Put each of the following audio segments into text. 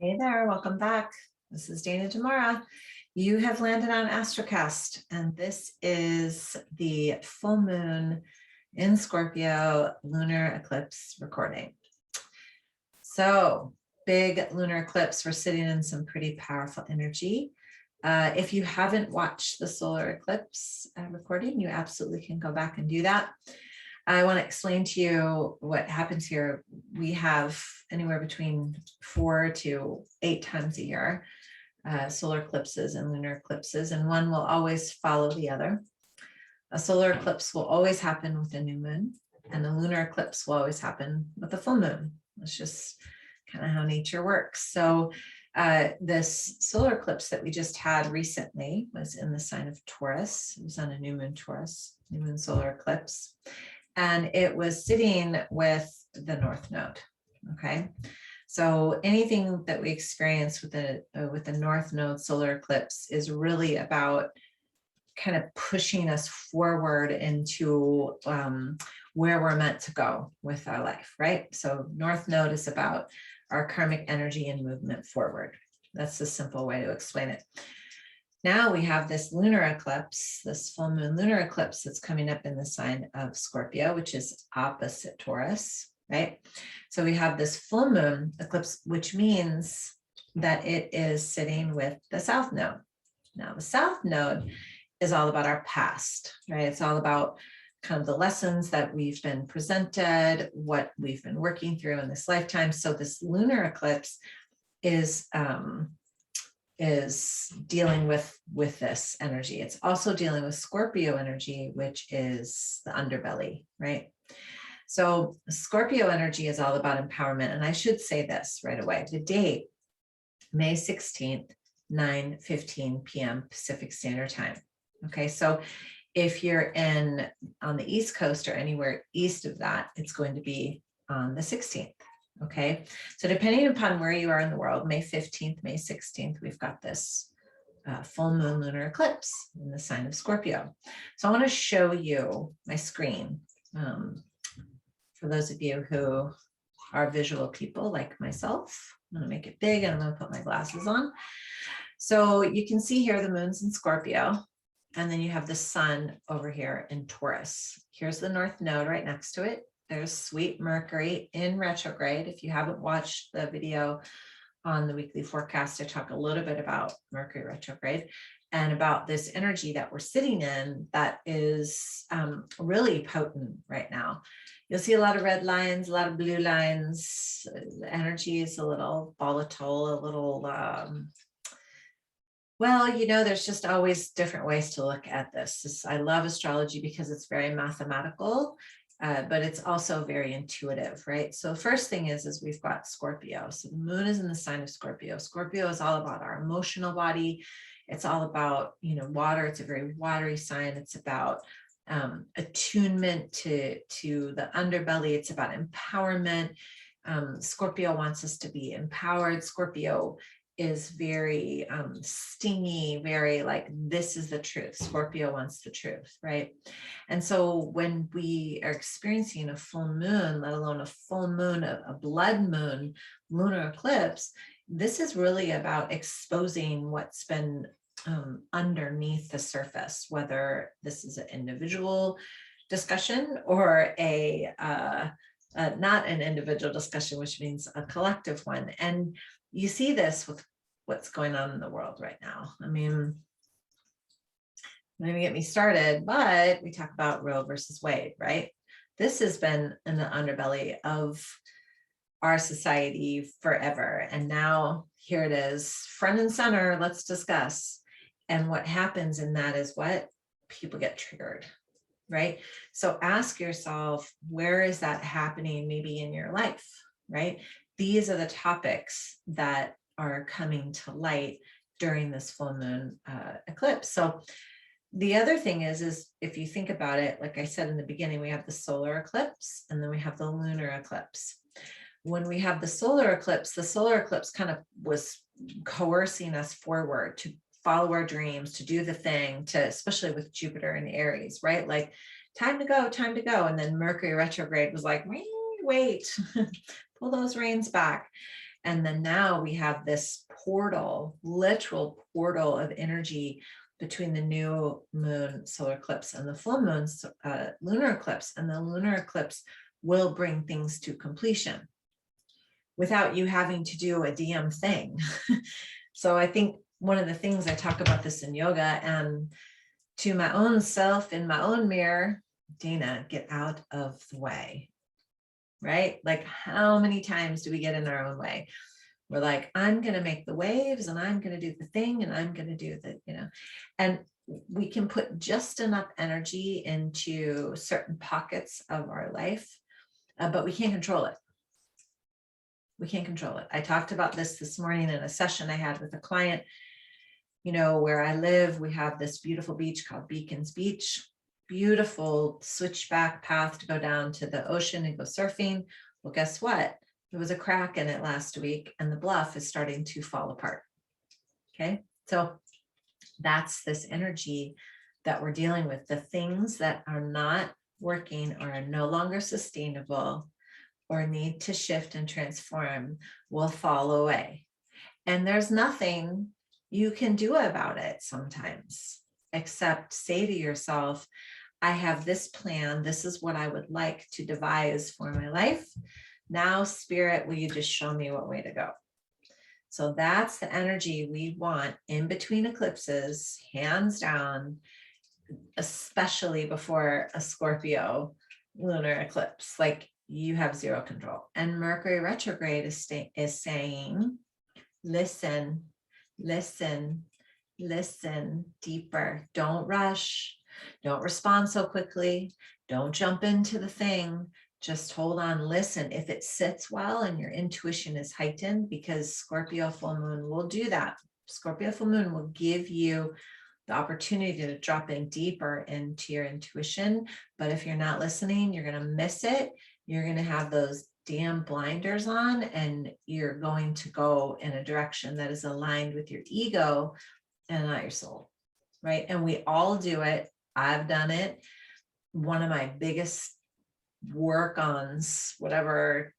Hey there, welcome back. This is Dana Demara. You have landed on Astrocast, and this is the full moon in Scorpio lunar eclipse recording. So, big lunar eclipse, we're sitting in some pretty powerful energy. If you haven't watched the solar eclipse recording, you absolutely can go back and do that. I want to explain to you what happens here. We have anywhere between 4 to 8 times a year, solar eclipses and lunar eclipses, and one will always follow the other. A solar eclipse will always happen with a new moon, and a lunar eclipse will always happen with a full moon. It's just kind of how nature works. So this solar eclipse that we just had recently was in the sign of Taurus. It was on a new moon Taurus, new moon solar eclipse. And it was sitting with the North Node. Okay, so anything that we experience with the North Node solar eclipse is really about kind of pushing us forward into where we're meant to go with our life, right? So North Node is about our karmic energy and movement forward. That's the simple way to explain it. Now we have this lunar eclipse, this full moon lunar eclipse that's coming up in the sign of Scorpio, which is opposite Taurus, right? So we have this full moon eclipse, which means that it is sitting with the South Node. Now the South Node is all about our past, right? It's all about kind of the lessons that we've been presented, what we've been working through in this lifetime. So this lunar eclipse is dealing with this energy. It's also dealing with Scorpio energy, which is the underbelly, right? So Scorpio energy is all about empowerment. And I should say this right away. The date, May 16th, 9:15 p.m. Pacific Standard Time. Okay, so if you're on the East Coast or anywhere east of that, it's going to be on the 16th. Okay, so depending upon where you are in the world, May 15th, May 16th, we've got this full moon lunar eclipse in the sign of Scorpio. So I want to show you my screen for those of you who are visual people like myself. I'm going to make it big and I'm going to put my glasses on. So you can see here the moon's in Scorpio, and then you have the sun over here in Taurus. Here's the North Node right next to it. There's sweet Mercury in retrograde. If you haven't watched the video on the weekly forecast, I talk a little bit about Mercury retrograde and about this energy that we're sitting in that is really potent right now. You'll see a lot of red lines, a lot of blue lines. The energy is a little volatile, a little, well, you know, there's just always different ways to look at this. I love astrology because it's very mathematical. But it's also very intuitive, right? So first thing is we've got Scorpio. So the moon is in the sign of Scorpio. Scorpio is all about our emotional body. It's all about, you know, water. It's a very watery sign. It's about attunement to the underbelly. It's about empowerment. Scorpio wants us to be empowered. Scorpio is very stingy, very like, this is the truth. Scorpio wants the truth, right? And so when we are experiencing a full moon, let alone a full moon, a blood moon, lunar eclipse, this is really about exposing what's been underneath the surface, whether this is an individual discussion or not an individual discussion, which means a collective one. And you see this with what's going on in the world right now. I mean, don't even get me started, but we talk about Roe versus Wade, right? This has been in the underbelly of our society forever. And now here it is, front and center, let's discuss. And what happens in that is what? People get triggered, right? So ask yourself, where is that happening maybe in your life, right? These are the topics that are coming to light during this full moon eclipse. So the other thing is if you think about it, like I said in the beginning, we have the solar eclipse and then we have the lunar eclipse. When we have the solar eclipse kind of was coercing us forward to follow our dreams, to do the thing, to, especially with Jupiter and Aries, right? Like time to go. And then Mercury retrograde was like, wait, pull those reins back. And then now we have this portal, literal portal of energy between the new moon solar eclipse and the full moon lunar eclipse. And the lunar eclipse will bring things to completion without you having to do a damn thing. So I think one of the things I talk about this in yoga, and to my own self in my own mirror, Dana, get out of the way, right? Like, how many times do we get in our own way? We're like, I'm going to make the waves and I'm going to do the thing and I'm going to do the, and we can put just enough energy into certain pockets of our life, but we can't control it. We can't control it. I talked about this morning in a session I had with a client. Where I live, we have this beautiful beach called Beacons Beach, beautiful switchback path to go down to the ocean and go surfing. Well, guess what? There was a crack in it last week and the bluff is starting to fall apart. Okay. So that's this energy that we're dealing with. The things that are not working or are no longer sustainable or need to shift and transform will fall away. And there's nothing you can do about it sometimes, except say to yourself, I have this plan. This is what I would like to devise for my life. Now, Spirit, will you just show me what way to go? So that's the energy we want in between eclipses, hands down, especially before a Scorpio lunar eclipse. Like, you have zero control. And Mercury retrograde is saying, listen, listen, listen deeper. Don't rush. Don't respond so quickly. Don't jump into the thing. Just hold on, listen. If it sits well and your intuition is heightened, because Scorpio full moon will do that. Scorpio full moon will give you the opportunity to drop in deeper into your intuition. But if you're not listening, you're going to miss it. You're going to have those damn blinders on and you're going to go in a direction that is aligned with your ego and not your soul, right? And we all do it. I've done it. One of my biggest work-ons, whatever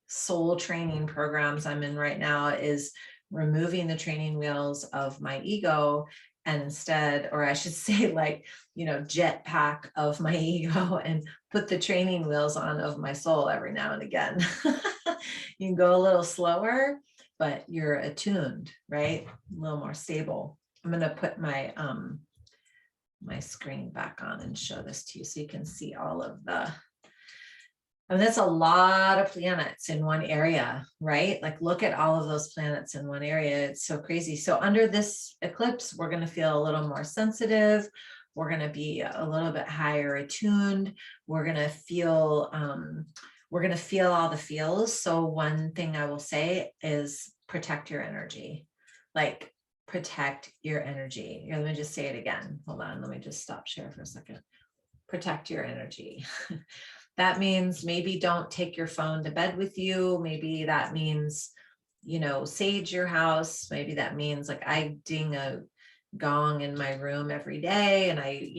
soul training programs I'm in right now, is removing the training wheels of my ego, and instead, or I should say, like, jetpack of my ego and put the training wheels on of my soul every now and again. You can go a little slower, but you're attuned, right? A little more stable. I'm going to put my my screen back on and show this to you so you can see all of the, that's a lot of planets in one area, right? Like, look at all of those planets in one area. It's so crazy. So under this eclipse, we're going to feel a little more sensitive. We're going to be a little bit higher attuned. We're going to feel all the feels. So one thing I will say is protect your energy. Like, protect your energy. Here, let me just say it again. Hold on. Let me just stop share for a second. Protect your energy. That means maybe don't take your phone to bed with you. Maybe that means, sage your house. Maybe that means, like, I ding a gong in my room every day and I,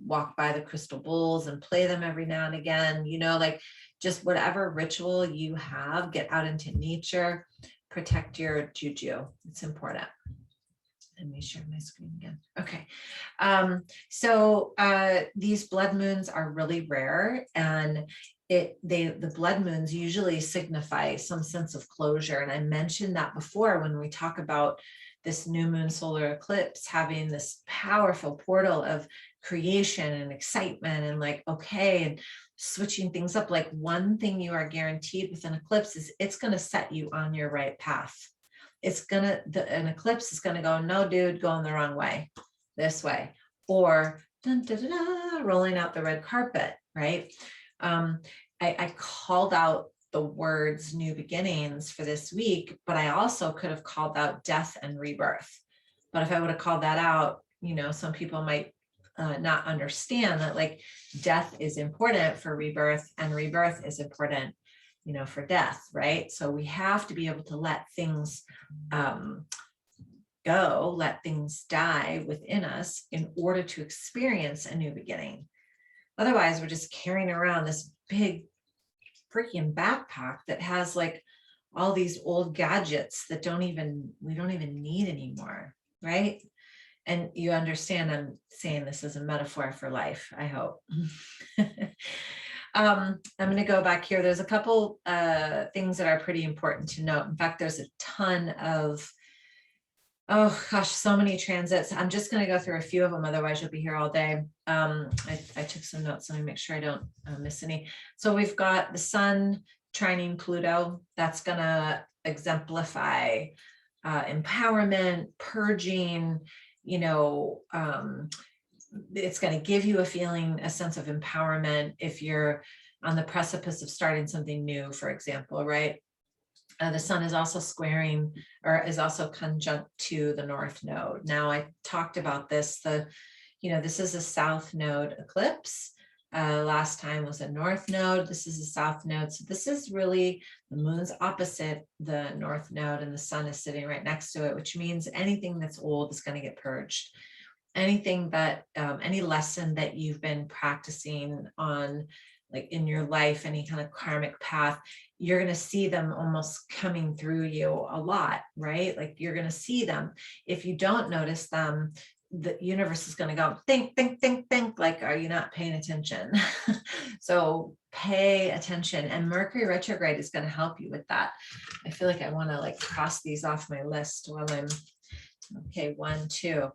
walk by the crystal bowls and play them every now and again, like, just whatever ritual you have, get out into nature, protect your juju. It's important. Let me share my screen again. Okay. So these blood moons are really rare, and the blood moons usually signify some sense of closure. And I mentioned that before when we talk about this new moon solar eclipse having this powerful portal of creation and excitement and, like, okay, and switching things up. Like, one thing you are guaranteed with an eclipse is it's going to set you on your right path. An eclipse is going to go, no, dude, going the wrong way, this way, or dun, dun, dun, dun, rolling out the red carpet, right? I called out the words new beginnings for this week, but I also could have called out death and rebirth. But if I would have called that out, some people might not understand that, like, death is important for rebirth and rebirth is important for death, right? So we have to be able to let things go, let things die within us in order to experience a new beginning. Otherwise, we're just carrying around this big freaking backpack that has, like, all these old gadgets that we don't even need anymore, right? And you understand I'm saying this as a metaphor for life, I hope. I'm going to go back here. There's a couple things that are pretty important to note. In fact, there's a ton of, oh gosh, so many transits. I'm just going to go through a few of them, otherwise you'll be here all day. I took some notes. Let me make sure I don't miss any. So we've got the sun trining Pluto. That's going to exemplify empowerment, purging, you know, it's going to give you a feeling, a sense of empowerment if you're on the precipice of starting something new, for example, right? The sun is also squaring, or is also conjunct to the north node. Now I talked about this, this is a south node eclipse. Last time was a north node. This is a south node. So this is really the moon's opposite the north node, and the sun is sitting right next to it, which means anything that's old is going to get purged. Anything that, any lesson that you've been practicing on, like in your life, any kind of karmic path, you're going to see them almost coming through you a lot, right? Like you're going to see them. If you don't notice them, the universe is going to go, think, think, think, think, like, are you not paying attention? So pay attention. And Mercury retrograde is going to help you with that. I feel like I want to like cross these off my list while I'm, okay, 1, 2.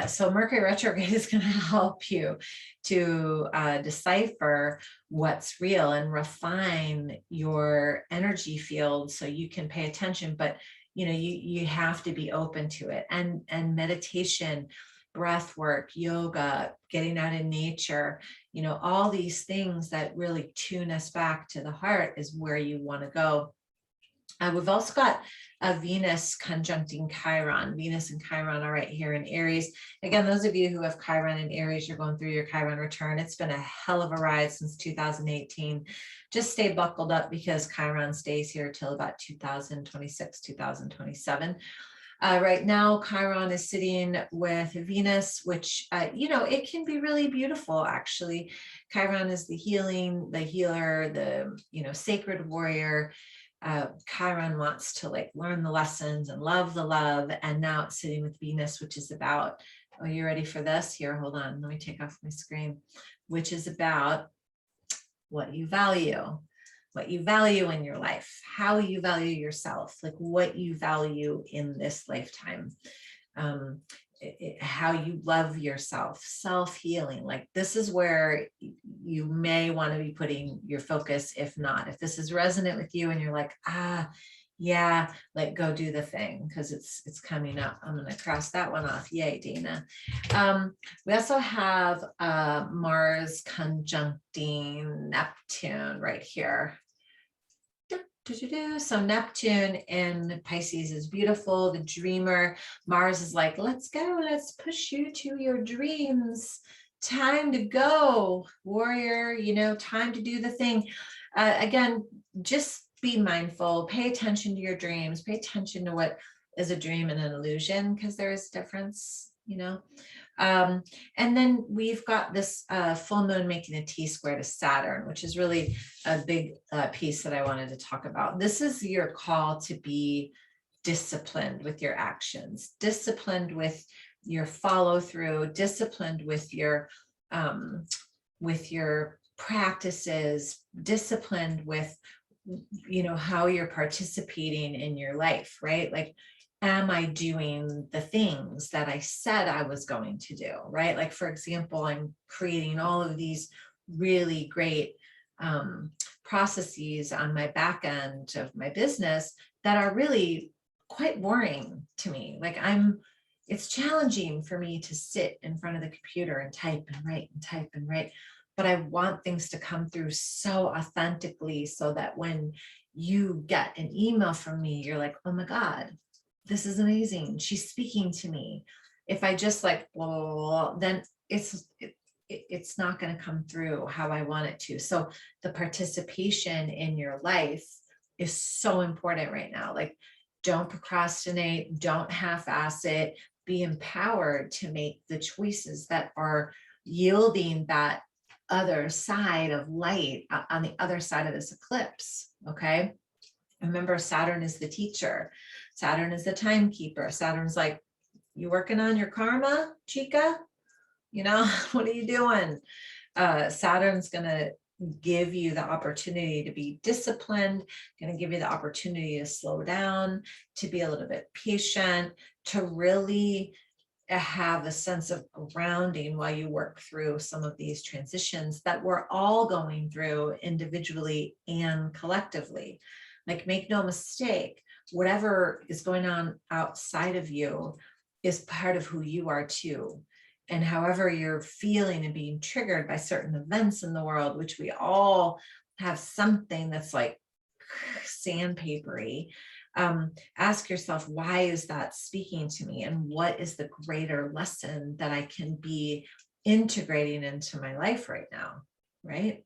So Mercury retrograde is going to help you to decipher what's real and refine your energy field so you can pay attention. But you have to be open to it. And meditation, breath work, yoga, getting out in nature, all these things that really tune us back to the heart is where you want to go. We've also got a Venus conjuncting Chiron. Venus and Chiron are right here in Aries. Again, those of you who have Chiron in Aries, you're going through your Chiron return. It's been a hell of a ride since 2018. Just stay buckled up because Chiron stays here till about 2026, 2027. Right now, Chiron is sitting with Venus, which, it can be really beautiful, actually. Chiron is the healing, the healer, the, sacred warrior. Chiron wants to like learn the lessons and love the love. And now it's sitting with Venus, which is about, oh, you ready for this? Here, hold on. Let me take off my screen, which is about what you value in your life, how you value yourself, like what you value in this lifetime. How you love yourself, self-healing. Like this is where you may want to be putting your focus. If not, if this is resonant with you and you're like, yeah, like go do the thing because it's coming up. I'm going to cross that one off. Yay, Dana. We also have Mars conjuncting Neptune right here. So Neptune in Pisces is beautiful, the dreamer. Mars is like, let's go, let's push you to your dreams. Time to go, warrior, time to do the thing. Again, just be mindful, pay attention to your dreams, pay attention to what is a dream and an illusion, because there is a difference, and then we've got this full moon making a T-square to Saturn, which is really a big piece that I wanted to talk about. This is your call to be disciplined with your actions, disciplined with your follow through, disciplined with your practices, disciplined with, how you're participating in your life, right? Like, am I doing the things that I said I was going to do, right? Like, for example, I'm creating all of these really great processes on my back end of my business that are really quite boring to me. Like it's challenging for me to sit in front of the computer and type and write and type and write, but I want things to come through so authentically so that when you get an email from me, you're like, oh my God, this is amazing. She's speaking to me. If I just like, well, then it's not going to come through how I want it to. So the participation in your life is so important right now. Like, don't procrastinate, don't half-ass it, be empowered to make the choices that are yielding that other side of light on the other side of this eclipse. Okay. Remember, Saturn is the teacher. Saturn is the timekeeper. Saturn's like, you working on your karma, chica? You know, what are you doing? Saturn's going to give you the opportunity to be disciplined, going to give you the opportunity to slow down, to be a little bit patient, to really have a sense of grounding while you work through some of these transitions that we're all going through individually and collectively. Like, make no mistake, whatever is going on outside of you is part of who you are too. And however you're feeling and being triggered by certain events in the world, which we all have something that's like sandpapery, ask yourself, why is that speaking to me? And what is the greater lesson that I can be integrating into my life right now, right?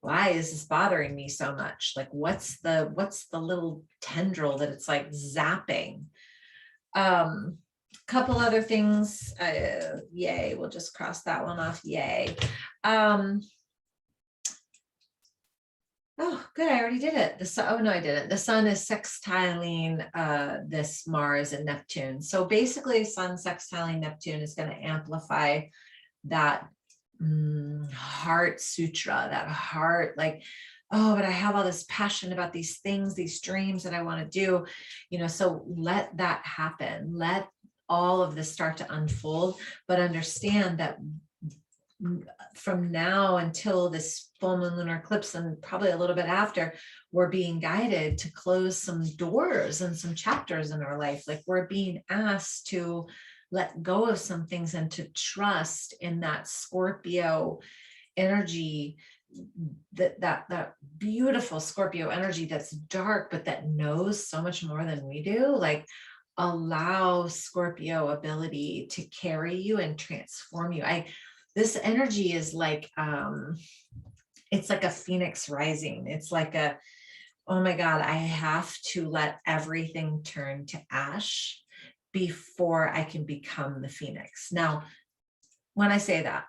Why is this bothering me so much? Like, what's the little tendril that it's like zapping? Couple other things, yay, we'll just cross that one off, yay. Oh, good, I already did it. The sun, oh no, I didn't. The sun is sextiling this Mars and Neptune. So basically, sun sextiling Neptune is going to amplify that heart sutra, that heart, like, oh, but I have all this passion about these things, these dreams that I want to do, you know, so let that happen. Let all of this start to unfold, but understand that from now until this full moon lunar eclipse, and probably a little bit after, we're being guided to close some doors and some chapters in our life. Like, we're being asked to let go of some things and to trust in that Scorpio energy, that beautiful Scorpio energy that's dark, but that knows so much more than we do. Like, allow Scorpio ability to carry you and transform you. This energy is like, it's like a phoenix rising. It's like a, oh my God, I have to let everything turn to ash before I can become the phoenix. Now, when I say that,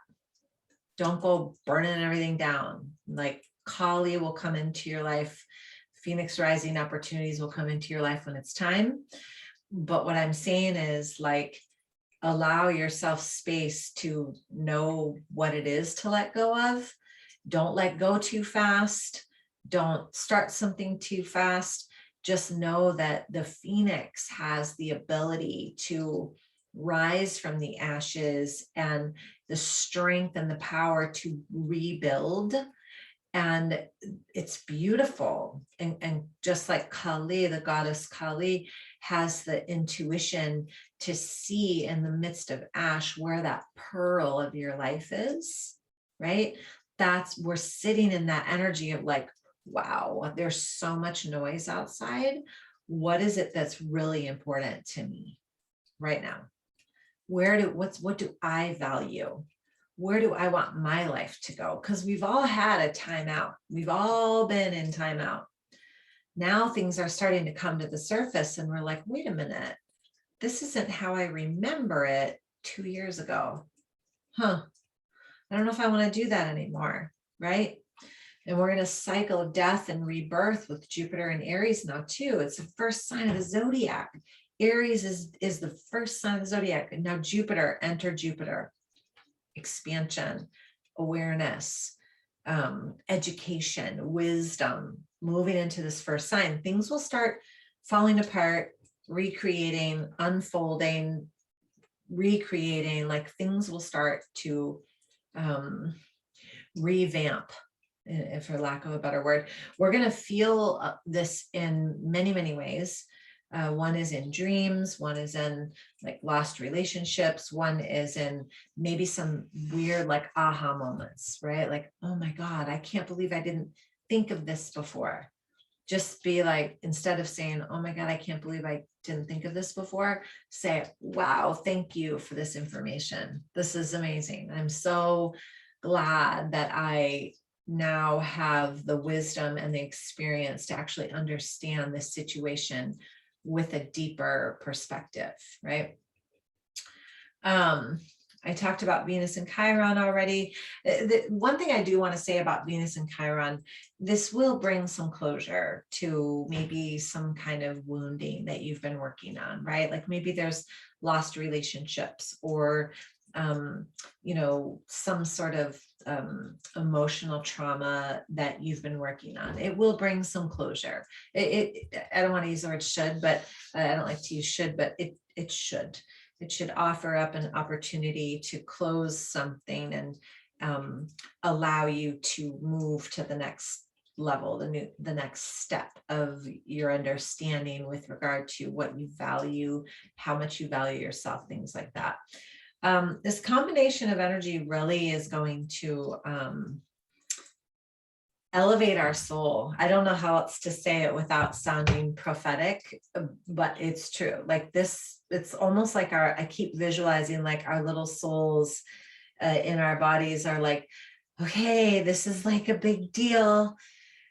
don't go burning everything down. Like, Kali will come into your life. Phoenix rising opportunities will come into your life when it's time. But what I'm saying is, like, allow yourself space to know what it is to let go of. Don't let go too fast. Don't start something too fast. Just know that the phoenix has the ability to rise from the ashes and the strength and the power to rebuild. And it's beautiful. And just like Kali, the goddess Kali, has the intuition to see in the midst of ash where that pearl of your life is, right? We're sitting in that energy of like, wow, there's so much noise outside. What is it that's really important to me right now? What do I value? Where do I want my life to go? Because we've all had a timeout. We've all been in timeout. Now things are starting to come to the surface and we're like, wait a minute, this isn't how I remember it 2 years ago. I don't know if I want to do that anymore, right? And we're in a cycle of death and rebirth with Jupiter and Aries now too. It's the first sign of the Zodiac. Aries is the first sign of the Zodiac. And now Jupiter, enter Jupiter. Expansion, awareness, education, wisdom, moving into this first sign. Things will start falling apart, recreating, unfolding, recreating, like things will start to revamp, for lack of a better word. We're going to feel this in many, many ways. One is in dreams, one is in like lost relationships, one is in maybe some weird like aha moments, right? Like, oh my God, I can't believe I didn't think of this before. Just be like, instead of saying, oh my God, I can't believe I didn't think of this before, say, wow, thank you for this information. This is amazing. I'm so glad that I now have the wisdom and the experience to actually understand this situation with a deeper perspective, right? I talked about Venus and Chiron already. The one thing I do want to say about Venus and Chiron, this will bring some closure to maybe some kind of wounding that you've been working on, right? Like maybe there's lost relationships or, you know, some sort of emotional trauma that you've been working on. It will bring some closure. I don't want to use the word should, but I don't like to use should, but it should. It should offer up an opportunity to close something and allow you to move to the next level, the next step of your understanding with regard to what you value, how much you value yourself, things like that. This combination of energy really is going to elevate our soul. I don't know how else to say it without sounding prophetic, but it's true. Like this, it's almost like I keep visualizing like our little souls in our bodies are like, okay, this is like a big deal.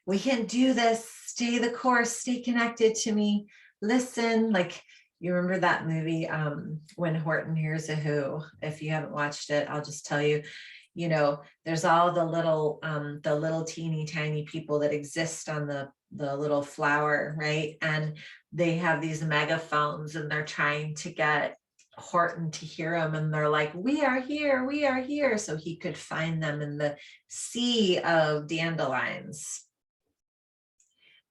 We can do this. Stay the course, stay connected to me. Listen, like, you remember that movie, When Horton Hears a Who? If you haven't watched it, I'll just tell you, you know, there's all the little teeny tiny people that exist on the little flower, right? And they have these megaphones and they're trying to get Horton to hear them. And they're like, we are here, we are here. So he could find them in the sea of dandelions.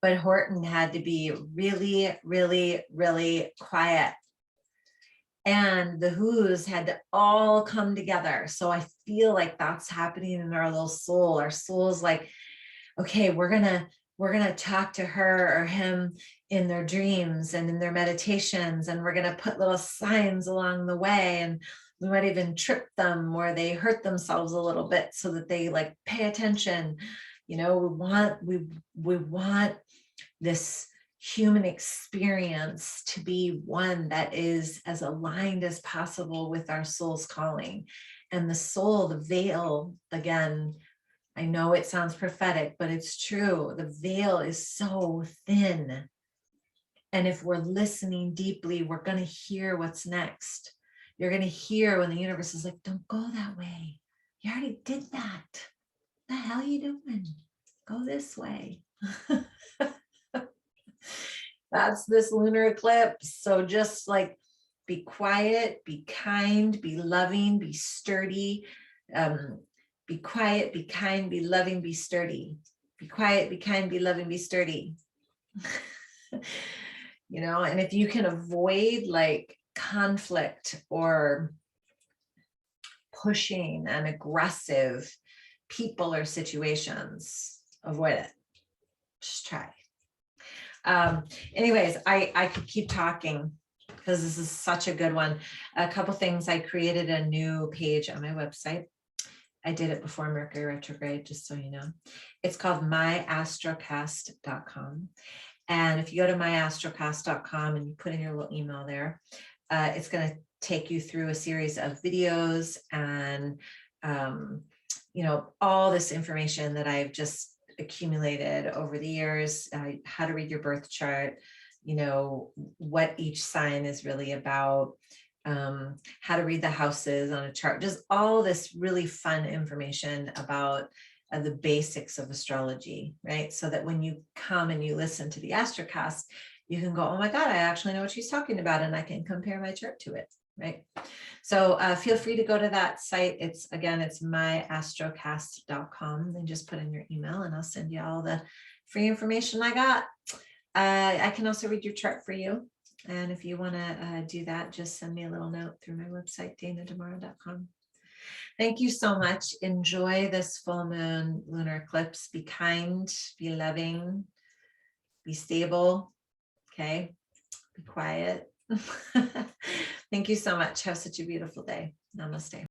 But Horton had to be really, really, really quiet. And the Who's had to all come together. So I feel like that's happening in our little soul. Our soul's like, okay, we're gonna talk to her or him in their dreams and in their meditations, and we're gonna put little signs along the way, and we might even trip them or they hurt themselves a little bit so that they like pay attention. You know, we want this human experience to be one that is as aligned as possible with our soul's calling. And the soul, the veil, again, I know it sounds prophetic, but it's true. The veil is so thin. And if we're listening deeply, we're going to hear what's next. You're going to hear when the universe is like, don't go that way. You already did that. What the hell are you doing? Go this way. That's this lunar eclipse. So just like be quiet, be kind, be loving, be sturdy. Be quiet, be kind, be loving, be sturdy. Be quiet, be kind, be loving, be sturdy. You know, and if you can avoid like conflict or pushing and aggressive people or situations, avoid it. Just try. Anyways, I could keep talking because this is such a good one. A couple things. I created a new page on my website. I did it before Mercury Retrograde, just so you know. It's called myastrocast.com. And if you go to myastrocast.com and you put in your little email there, it's going to take you through a series of videos and, you know, all this information that I've just accumulated over the years, how to read your birth chart, you know, what each sign is really about, how to read the houses on a chart, just all this really fun information about the basics of astrology, right? So that when you come and you listen to the Astrocast, you can go, oh my God, I actually know what she's talking about, and I can compare my chart to it, right? So feel free to go to that site. It's myastrocast.com, and just put in your email and I'll send you all the free information I got. I can also read your chart for you. And if you want to do that, just send me a little note through my website, danademara.com. Thank you so much. Enjoy this full moon lunar eclipse. Be kind, be loving, be stable. Okay. Be quiet. Thank you so much. Have such a beautiful day. Namaste.